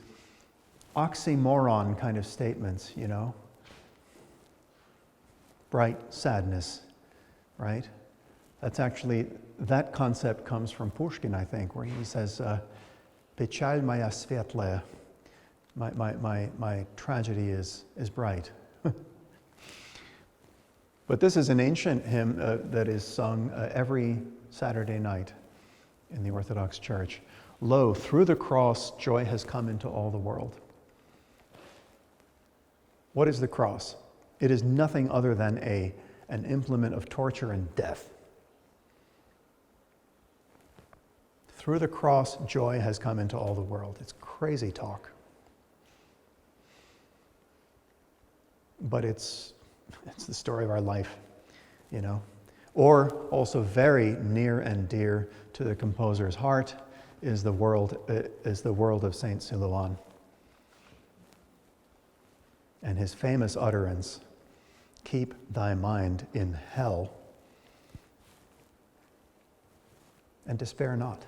oxymoron kind of statements, Bright sadness, right? That concept comes from Pushkin, I think, where he says, Pechal maya svetla, my tragedy is bright. But this is an ancient hymn that is sung every Saturday night in the Orthodox Church. Lo, through the cross, joy has come into all the world. What is the cross? It is nothing other than an implement of torture and death. Through the cross, joy has come into all the world. It's crazy talk. But it's the story of our life, Or also very near and dear to the composer's heart is the world of Saint Silouan. And his famous utterance, keep thy mind in hell and despair not.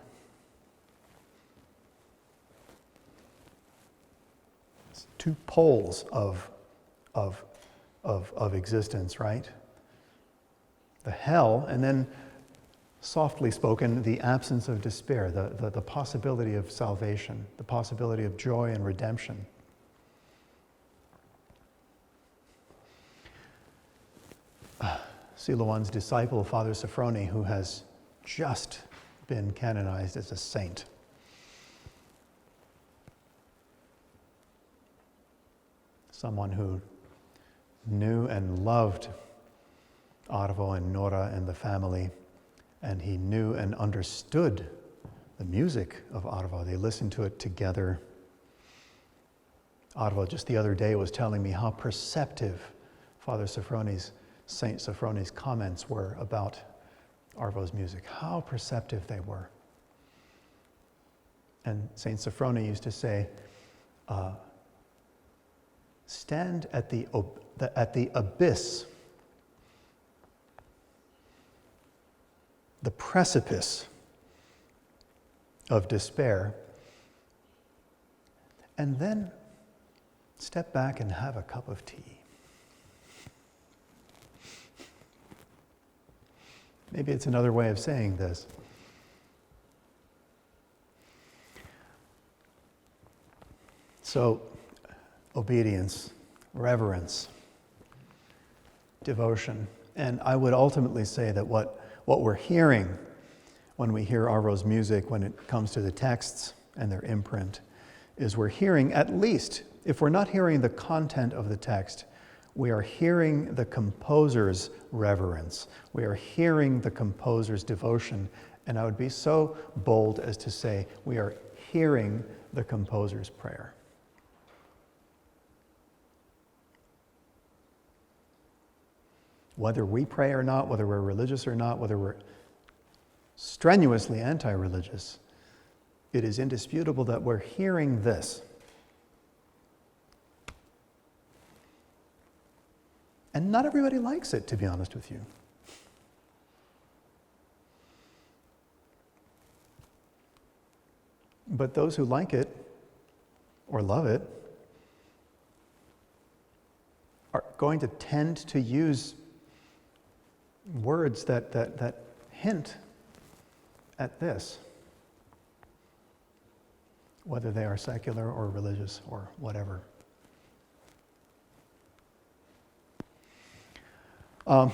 It's two poles of existence, right? The hell, and then softly spoken, the absence of despair, the possibility of salvation, the possibility of joy and redemption. Silouan's disciple, Father Sophrony, who has just been canonized as a saint. Someone who knew and loved Arvo and Nora and the family, and he knew and understood the music of Arvo. They listened to it together. Arvo just the other day was telling me how perceptive Saint Sophrony's comments were about Arvo's music, how perceptive they were. And Saint Sophrony used to say, stand at the abyss, the precipice of despair, and then step back and have a cup of tea. Maybe it's another way of saying this. So, obedience, reverence, devotion. And I would ultimately say that what we're hearing when we hear Arvo's music, when it comes to the texts and their imprint, is we're hearing, at least, if we're not hearing the content of the text, we are hearing the composer's reverence. We are hearing the composer's devotion. And I would be so bold as to say we are hearing the composer's prayer. Whether we pray or not, whether we're religious or not, whether we're strenuously anti-religious, it is indisputable that we're hearing this. And not everybody likes it, to be honest with you. But those who like it or love it are going to tend to use words that hint at this, whether they are secular or religious or whatever. I'm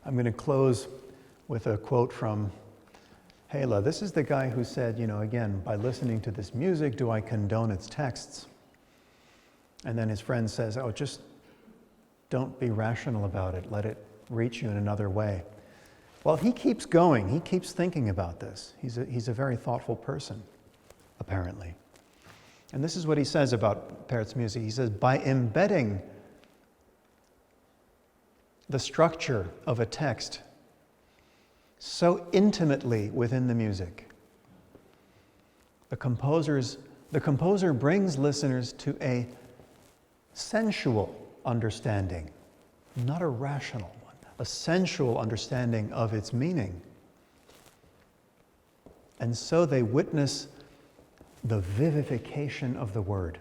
going to close with a quote from Hela. This is the guy who said, again, by listening to this music, do I condone its texts? And then his friend says, just don't be rational about it. Let it reach you in another way. Well, he keeps going. He keeps thinking about this. He's a very thoughtful person, apparently. And this is what he says about Pärt's music. He says, by embedding the structure of a text so intimately within the music, the composer brings listeners to a sensual understanding, not a rational one, a sensual understanding of its meaning. And so they witness the vivification of the word.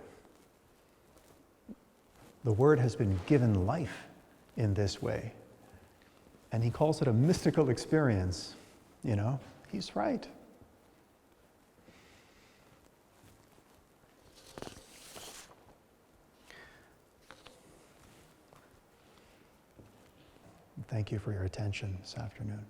The word has been given life in this way. And he calls it a mystical experience. He's right. Thank you for your attention this afternoon.